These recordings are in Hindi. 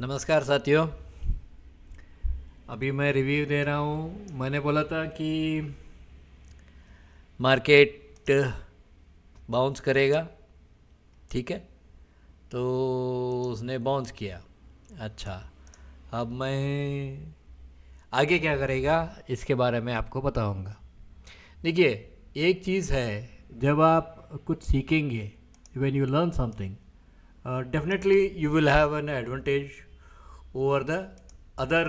नमस्कार साथियों। अभी मैं रिव्यू दे रहा हूँ। मैंने बोला था कि मार्केट बाउंस करेगा, ठीक है। तो उसने बाउंस किया। अच्छा, अब मैं आगे क्या करेगा इसके बारे में आपको बताऊंगा। देखिए, एक चीज़ है, जब आप कुछ सीखेंगे, when you learn something, definitely you will have an advantage over the other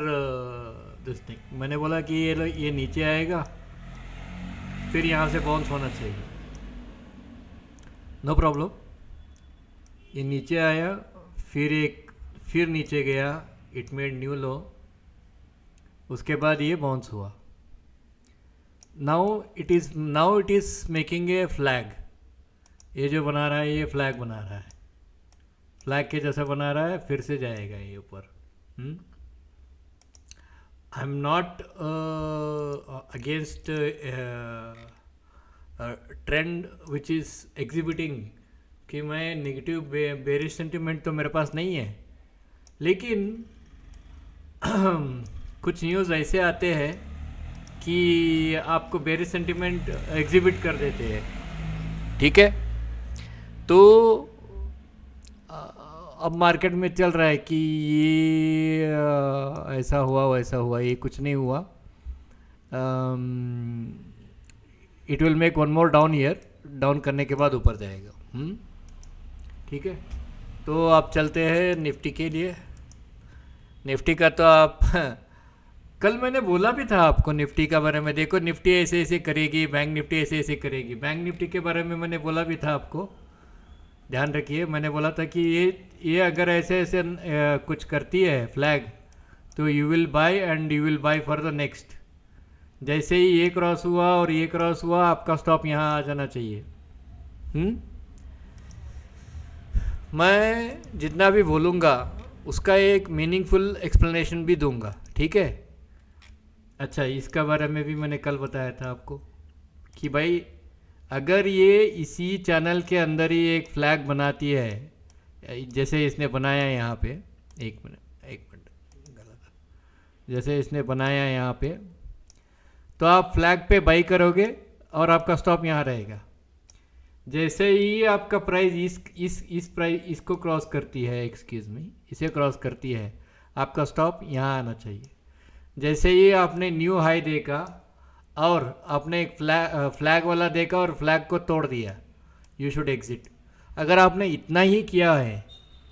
this thing. मैंने बोला कि ये नीचे आएगा, फिर यहाँ से बाउंस होना चाहिए, नो प्रॉब्लम। ये नीचे आया, फिर नीचे गया, इट मेड न्यू लो, उसके बाद ये बाउंस हुआ। Now it is making a flag. ये जो बना रहा है, ये फ्लैग बना रहा है, फ्लैग के जैसा बना रहा है, फिर से जाएगा ये ऊपर। I am not against trend which is exhibiting कि मैं नेगेटिव बेरिश सेंटिमेंट तो मेरे पास नहीं है, लेकिन कुछ न्यूज़ ऐसे आते हैं कि आपको बेरिश सेंटिमेंट एग्जिबिट कर देते हैं, ठीक है। तो अब मार्केट में चल रहा है कि ये ऐसा हुआ वैसा हुआ, ये कुछ नहीं हुआ। It will make one more down year, down करने के बाद ऊपर जाएगा। ठीक है। तो आप चलते हैं निफ्टी के लिए। निफ्टी का तो आप कल मैंने बोला भी था आपको निफ्टी का बारे में। देखो, निफ्टी ऐसे ऐसे करेगी, बैंक निफ्टी ऐसे ऐसे करेगी। बैंक निफ्टी के बारे में मैंने बोला भी था आपको, ध्यान रखिए। मैंने बोला था कि ये अगर ऐसे ऐसे कुछ करती है फ्लैग, तो you will buy and you will buy for the next. जैसे ही ये क्रॉस हुआ और ये क्रॉस हुआ, आपका स्टॉप यहाँ आ जाना चाहिए। मैं जितना भी बोलूँगा उसका एक मीनिंगफुल एक्सप्लेनेशन भी दूंगा, ठीक है। अच्छा, इसका बारे में भी मैंने कल बताया था आपको कि भाई, अगर ये इसी चैनल के अंदर ही एक फ्लैग बनाती है, जैसे इसने बनाया यहाँ पे, एक मिनट, गलत, जैसे इसने बनाया यहाँ पे, तो आप फ्लैग पे बाई करोगे और आपका स्टॉप यहाँ रहेगा। जैसे ही आपका प्राइस इस प्राइस इसको क्रॉस करती है, एक्सक्यूज मी, इसे क्रॉस करती है, आपका स्टॉप यहाँ आना चाहिए। जैसे ही आपने न्यू हाई देखा और आपने एक फ्लैग वाला देखा और फ्लैग को तोड़ दिया, यू शुड एग्जिट। अगर आपने इतना ही किया है,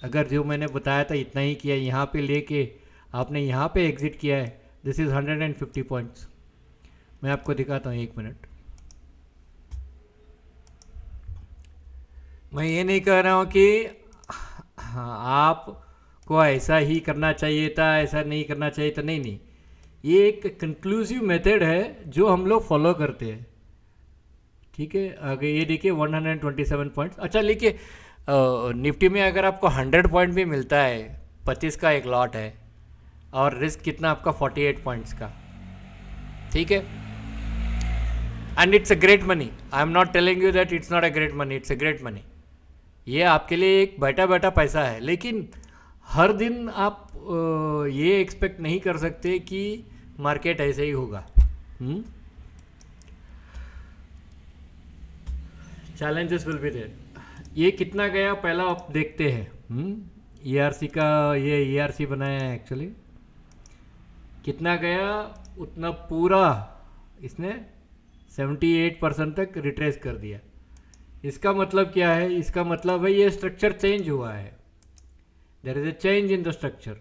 अगर जो मैंने बताया था इतना ही किया, यहाँ पे लेके आपने यहाँ पे एग्जिट किया है, दिस इज़ 150 पॉइंट्स। मैं आपको दिखाता हूँ, एक मिनट। मैं ये नहीं कह रहा हूँ कि हाँ, आपको ऐसा ही करना चाहिए था, ऐसा नहीं करना चाहिए था, नहीं नहीं। ये एक कंक्लूसिव मेथड है जो हम लोग फॉलो करते हैं, ठीक है। आगे ये देखिए 127 पॉइंट्स। अच्छा, देखिए, निफ्टी में अगर आपको 100 पॉइंट भी मिलता है, 25 का एक लॉट है, और रिस्क कितना आपका 48 पॉइंट्स का, ठीक है। And it's a great money. I am not telling you that it's not a great money, it's a great money. ये आपके लिए एक बैठा बैठा पैसा है, लेकिन हर दिन आप ये एक्सपेक्ट नहीं कर सकते कि मार्केट ऐसे ही होगा। Challenges will be there. ये कितना गया पहला आप देखते हैं। ईआरसी का, ये ईआरसी बनाया है एक्चुअली। कितना गया उतना पूरा इसने 78% तक रिट्रेस कर दिया। इसका मतलब क्या है? इसका मतलब है ये स्ट्रक्चर चेंज हुआ है, there is a change in the structure.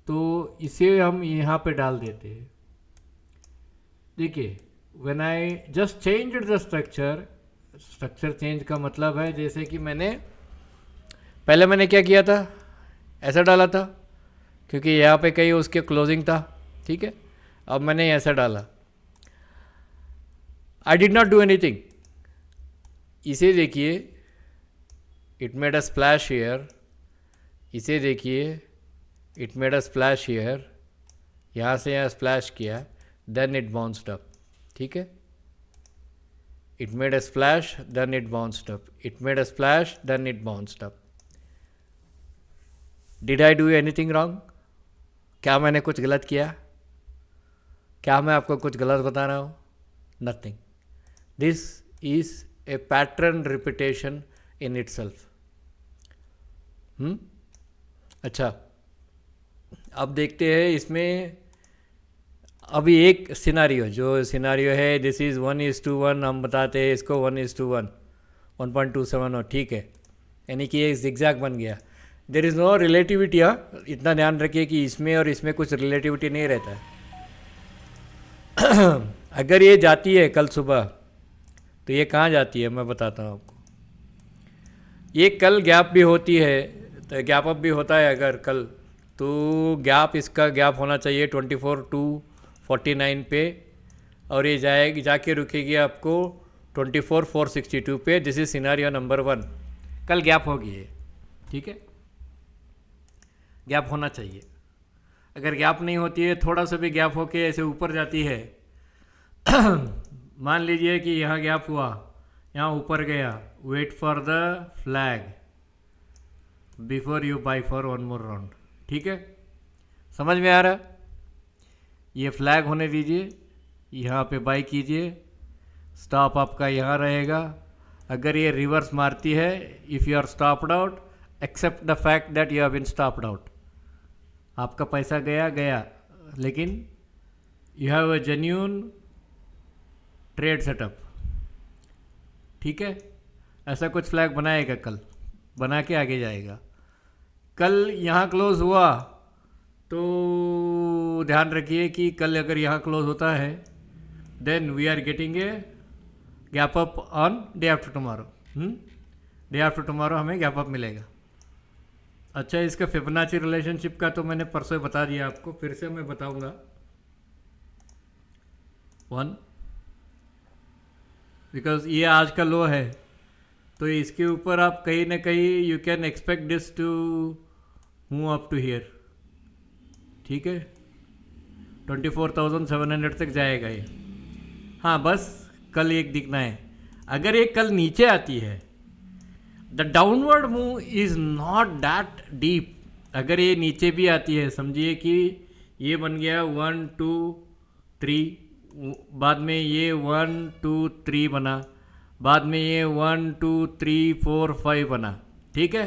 तो इसे हम यहाँ पे डाल देते हैं। देखिए, when I just change the structure, structure change का मतलब है जैसे कि पहले मैंने क्या किया था, ऐसा डाला था, क्योंकि यहाँ पे कहीं उसके क्लोजिंग था, ठीक है। अब मैंने ऐसा डाला, I did not do anything. इसे देखिए, it made a splash here. इसे देखिए, it made a splash here. यहाँ से यहाँ स्प्लैश किया, देन इट बाउंस्ड अप, ठीक है। It made a splash, then it bounced up, it made a splash, then it bounced up. Did I do anything wrong? क्या मैंने कुछ गलत किया? क्या मैं आपको कुछ गलत बता रहा हूँ? Nothing. This is a pattern repetition in it self. अच्छा, अब देखते हैं इसमें. अभी एक सिनारियो, जो सिनारियो है दिस इज़ 1:1, हम बताते हैं इसको 1:1, 1.27 और ठीक है, यानी कि एक जिगजैग बन गया. There is no relativity. इतना ध्यान रखिए कि इसमें और इसमें कुछ रिलेटिविटी नहीं रहता है. अगर ये जाती है कल सुबह, तो ये कहाँ जाती है मैं बताता हूँ आपको. ये कल गैप भी होती है, तो गैप अप भी होता है अगर कल, तो गैप, इसका गैप होना चाहिए 24,249 पे, और ये जाएगी, जाके रुकेगी आपको 24,462 पे. This is scenario number 1. कल गैप होगी ये, ठीक है, गैप होना चाहिए. अगर गैप नहीं होती है, थोड़ा सा भी गैप होके ऐसे ऊपर जाती है, मान लीजिए कि यहाँ गैप हुआ, यहाँ ऊपर गया, wait for the flag before you buy for one more round. ठीक है, समझ में आ रहा? ये फ्लैग होने दीजिए, यहाँ पे बाई कीजिए, स्टॉप आपका यहाँ रहेगा. अगर ये रिवर्स मारती है, if you are stopped out, except the fact that you have been stopped out. आपका पैसा गया गया, लेकिन you have a genuine trade setup. ठीक है, ऐसा कुछ फ्लैग बनाएगा कल, बना के आगे जाएगा. कल यहाँ क्लोज हुआ, तो ध्यान रखिए कि कल अगर यहाँ क्लोज होता है, then we are getting a gap up on day after tomorrow. Day after tomorrow हमें गैप अप मिलेगा. अच्छा, इसका फिबोनाची रिलेशनशिप का तो मैंने परसों बता दिया आपको, फिर से मैं बताऊंगा. 1, बिकॉज ये आज का लो है, तो इसके ऊपर आप कहीं ना कहीं you can expect this to move up to here. ठीक है, 24,700 तक जाएगा ये. हाँ, बस कल एक दिखना है. अगर ये कल नीचे आती है, the downward move is not that deep. अगर ये नीचे भी आती है, समझिए कि ये बन गया 1 2 3, बाद में ये 1 2 3 बना, बाद में ये 1 2 3 4 5 बना. ठीक है,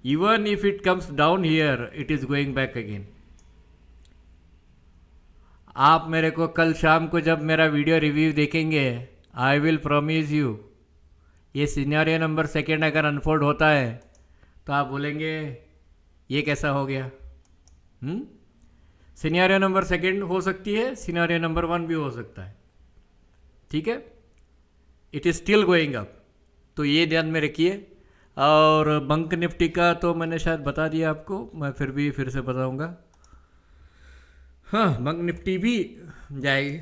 even if it comes down here, it is going back again. आप मेरे को कल शाम को जब मेरा वीडियो रिव्यू देखेंगे, आई विल प्रॉमिस यू, ये सिनेरियो नंबर 2 अगर अनफोल्ड होता है, तो आप बोलेंगे ये कैसा हो गया. सिनेरियो नंबर 2 हो सकती है, सिनेरियो नंबर 1 भी हो सकता है. ठीक है, it is still going up, तो ये ध्यान में रखिए. और बंक निफ्टी का तो मैंने शायद बता दिया आपको, मैं फिर से बताऊंगा. हाँ, बंक निफ्टी भी जाएगी,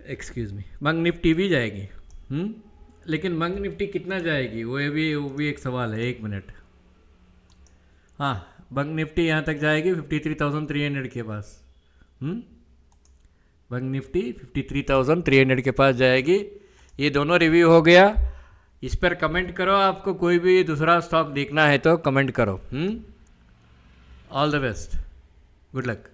एक्सक्यूज़ मी, बंक निफ्टी भी जाएगी. लेकिन बंक निफ्टी कितना जाएगी, वो भी एक सवाल है. 1 मिनट. हाँ, बंक निफ्टी यहाँ तक जाएगी 53,300 के पास. बंक निफ्टी 53,300 के पास जाएगी. ये दोनों रिव्यू हो गया. इस पर कमेंट करो, आपको कोई भी दूसरा स्टॉक देखना है तो कमेंट करो. All the best, good luck.